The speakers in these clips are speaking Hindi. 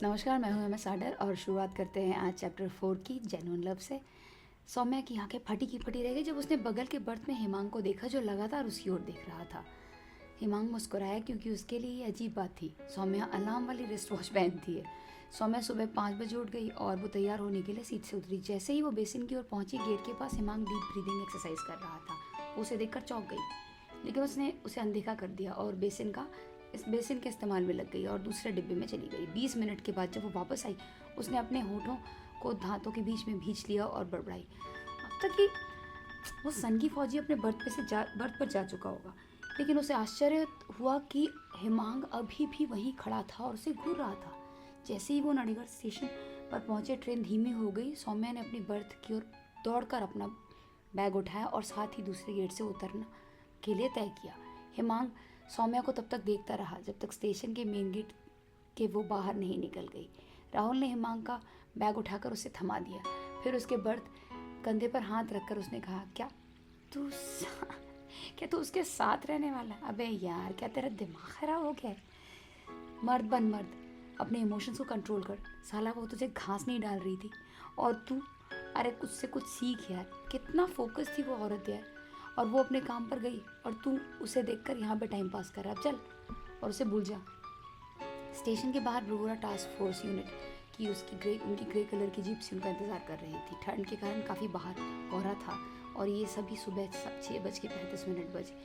नमस्कार, मैं हूँ एमएस आडर और शुरुआत करते हैं आज चैप्टर 4 की जेन्युइन लव से। सौम्या की आंखें फटी की फटी रह गई जब उसने बगल के बर्थ में हिमांग को देखा जो लगातार उसकी ओर देख रहा था। हिमांग मुस्कुराया क्योंकि उसके लिए ये अजीब बात थी। सौम्या अलार्म वाली रिस्ट वॉच पहनती है। सौम्या सुबह 5 बजे उठ गई और वो तैयार होने के लिए सीट से उतरी। जैसे ही वो बेसिन की ओर पहुंची, गेट के पास हिमांग डीप ब्रीदिंग एक्सरसाइज कर रहा था। वो उसे देखकर चौंक गई, लेकिन उसने उसे अनदेखा कर दिया और इस बेसिन के इस्तेमाल में लग गई और दूसरे डिब्बे में चली गई। 20 मिनट के बाद जब वो वापस आई, उसने अपने होठों को दांतों के बीच में भींच लिया और बड़बड़ाई। अब तक ही वो सनकी फौजी अपने बर्थ पर जा चुका होगा, लेकिन उसे आश्चर्य हुआ कि हिमांग अभी भी वहीं खड़ा था और उसे घूर रहा था। जैसे ही वो नडिगढ़ स्टेशन पर पहुंचे, ट्रेन धीमी हो गई। सौम्या ने अपनी बर्थ की ओर दौड़कर अपना बैग उठाया और साथ ही दूसरे गेट से उतरना के लिए तय किया। हिमांग सौम्या को तब तक देखता रहा जब तक स्टेशन के मेन गेट के वो बाहर नहीं निकल गई। राहुल ने हिमांग का बैग उठाकर उसे थमा दिया। फिर उसके बर्थ कंधे पर हाथ रखकर उसने कहा, क्या तू उसके साथ रहने वाला? अबे यार, क्या तेरा दिमाग खराब हो गया है? मर्द बन मर्द, अपने इमोशंस को कंट्रोल कर। साला वो तुझे घास नहीं डाल रही थी और तू, अरे कुछ से कुछ सीख यार। कितना फोकस थी वो औरत यार, और वो अपने काम पर गई और तू उसे देखकर यहाँ पे टाइम पास कर रहा। अब चल और उसे भूल जा। स्टेशन के बाहर ब्रगोरा टास्क फोर्स यूनिट की उनकी ग्रे कलर की जीप से उनका इंतजार कर रही थी। ठंड के कारण काफ़ी बाहर कोहरा था और ये सभी सुबह 6:35 बजे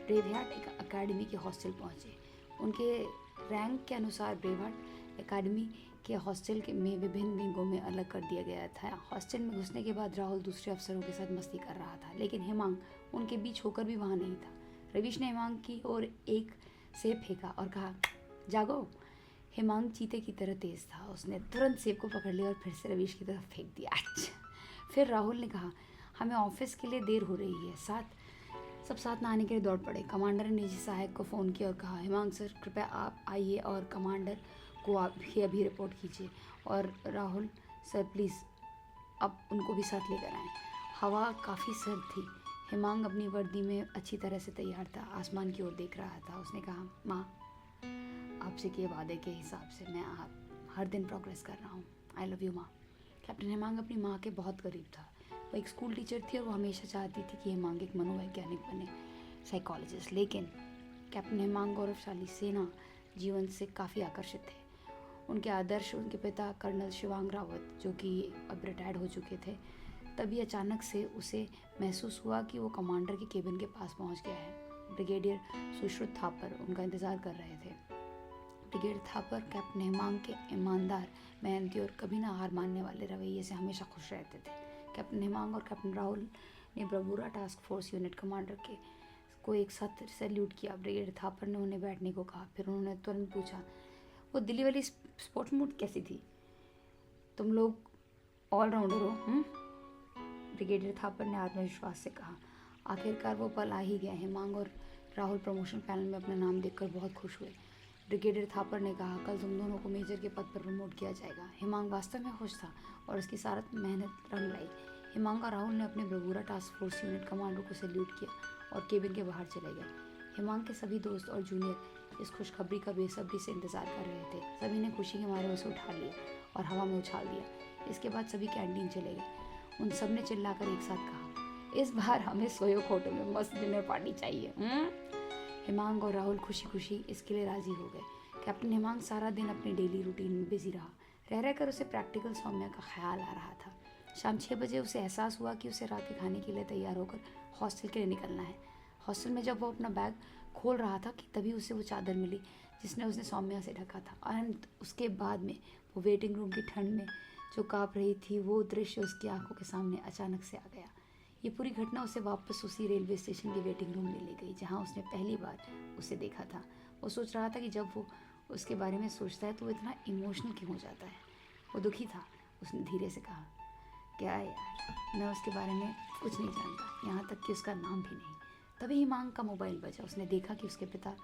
ब्रेवहार्ट एक अकेडमी के हॉस्टल पहुँचे। उनके रैंक के अनुसार ब्रेवहार्ट एकेडमी के हॉस्टल में विभिन्न विंगों में अलग कर दिया गया था। हॉस्टल में घुसने के बाद राहुल दूसरे अफसरों के साथ मस्ती कर रहा था, लेकिन हिमांग उनके बीच होकर भी वहाँ नहीं था। रवीश ने हिमांग की ओर एक सेब फेंका और कहा, जागो। हिमांग चीते की तरह तेज था। उसने तुरंत सेब को पकड़ लिया और फिर से रवीश की तरफ फेंक दिया। फिर राहुल ने कहा, हमें ऑफिस के लिए देर हो रही है। सब साथ नहाने के लिए दौड़ पड़े। कमांडर ने निजी सहायक को फ़ोन किया और कहा, हिमांग सर, कृपया आप आइए और कमांडर को आप ही अभी रिपोर्ट कीजिए। और राहुल सर, प्लीज़ अब उनको भी साथ लेकर आएँ। हवा काफ़ी सर्द थी। हिमांग अपनी वर्दी में अच्छी तरह से तैयार था, आसमान की ओर देख रहा था। उसने कहा, माँ, आपसे किए वादे के हिसाब से मैं हर दिन प्रोग्रेस कर रहा हूँ। आई लव यू माँ। कैप्टन हिमांग अपनी माँ के बहुत करीब था। वो एक स्कूल टीचर थी और वो हमेशा चाहती थी कि हिमांग एक मनोवैज्ञानिक बने, साइकोलॉजिस्ट। लेकिन कैप्टन हिमांग गौरवशाली सेना जीवन से काफ़ी आकर्षित थे। उनके आदर्श उनके पिता कर्नल शिवांग रावत, जो कि अब रिटायर्ड हो चुके थे। तभी अचानक से उसे महसूस हुआ कि वो कमांडर के केबिन के पास पहुंच गया है। ब्रिगेडियर सुश्रुत थापर उनका इंतज़ार कर रहे थे। ब्रिगेडियर थापर कैप्टन हिमांग के ईमानदार, मेहनती और कभी ना हार मानने वाले रवैये से हमेशा खुश रहते थे। कैप्टन हिमांग और कैप्टन राहुल ने ब्रगोरा टास्क फोर्स यूनिट कमांडर को एक साथ सैल्यूट किया। ब्रिगेडियर थापर ने उन्हें बैठने को कहा। फिर उन्होंने तुरंत पूछा, वो दिल्ली वाली स्पोर्ट्स मूड कैसी थी? तुम लोग ऑलराउंडर हो? ब्रिगेडियर थापर ने आत्मविश्वास से कहा। आखिरकार वो पल आ ही गया। हिमांग और राहुल प्रमोशन पैनल में अपना नाम देखकर बहुत खुश हुए। ब्रिगेडियर थापर ने कहा, कल तुम दोनों को मेजर के पद पर प्रमोट किया जाएगा। हिमांग वास्तव में खुश था और उसकी सारा मेहनत रंग लाई। हिमांग और राहुल ने अपने ब्रगोरा टास्क फोर्स यूनिट कमांडर को सैल्यूट किया और केबिन के बाहर चले गए। हिमांग के सभी दोस्त और जूनियर इस खुशखबरी का बेसब्री से इंतजार कर रहे थे। सभी ने खुशी के मारे उसे उठा लिया और हवा में उछाल दिया। इसके बाद सभी कैंटीन चले गए। उन सब ने चिल्लाकर एक साथ कहा, इस बार हमें सोयोक होटल में मस्त डिनर पार्टी चाहिए। हिमांग और राहुल खुशी खुशी इसके लिए राजी हो गए। कैप्टन हिमांग सारा दिन अपने डेली रूटीन में बिजी रह कर उसे प्रैक्टिकल सौम्या का ख्याल आ रहा था। शाम 6 बजे उसे एहसास हुआ कि उसे रात के खाने के लिए तैयार होकर हॉस्टल के लिए निकलना है। हॉस्टल में जब वो अपना बैग खोल रहा था कि तभी उसे वो चादर मिली जिसने उसने सौम्या से ढका था। और उसके बाद में वो वेटिंग रूम की ठंड में जो काँप रही थी, वो दृश्य उसकी आंखों के सामने अचानक से आ गया। ये पूरी घटना उसे वापस उसी रेलवे स्टेशन के वेटिंग रूम में ले गई जहाँ उसने पहली बार उसे देखा था। वो सोच रहा था कि जब वो उसके बारे में सोचता है तो वो इतना इमोशनल क्यों हो जाता है। वो दुखी था। उसने धीरे से कहा, क्या यार, मैं उसके बारे में कुछ नहीं जानता, यहाँ तक कि उसका नाम भी नहीं। तभी हिमांग का मोबाइल बजा। उसने देखा कि उसके पिता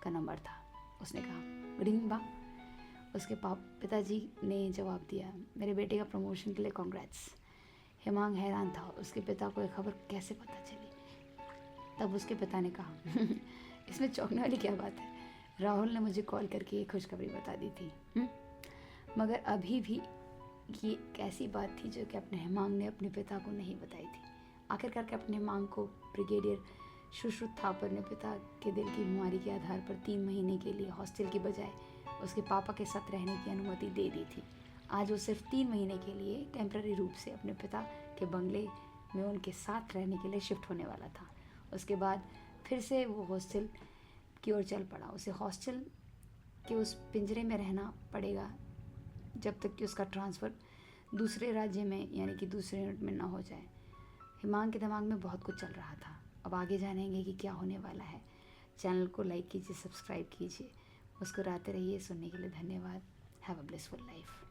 का नंबर था। उसने कहा, गुड इवनिंग बा। उसके पिताजी ने जवाब दिया, मेरे बेटे का प्रमोशन के लिए कांग्रेट्स। हिमांग हैरान था, उसके पिता को यह खबर कैसे पता चली। तब उसके पिता ने कहा, इसमें चौंकने वाली क्या बात है? राहुल ने मुझे कॉल करके ये खुशखबरी बता दी थी। मगर अभी भी ये एक ऐसी बात थी जो कि अपने हेमांग ने अपने पिता को नहीं बताई थी। आखिरकार के अपने हेमांग को ब्रिगेडियर सुश्रुत थापर ने पिता के दिल की बीमारी के आधार पर 3 महीने के लिए हॉस्टल की बजाय उसके पापा के साथ रहने की अनुमति दे दी थी। आज वो सिर्फ 3 महीने के लिए टेम्पररी रूप से अपने पिता के बंगले में उनके साथ रहने के लिए शिफ्ट होने वाला था। उसके बाद फिर से वो हॉस्टल की ओर चल पड़ा। उसे हॉस्टल के उस पिंजरे में रहना पड़ेगा जब तक कि उसका ट्रांसफ़र दूसरे राज्य में यानी कि दूसरे यूनिट में ना हो जाए। हेमांग के दिमाग में बहुत कुछ चल रहा था। अब आगे जानेंगे कि क्या होने वाला है। चैनल को लाइक कीजिए, सब्सक्राइब कीजिए, मुस्कुराते रहिए। सुनने के लिए धन्यवाद। Have a blissful life.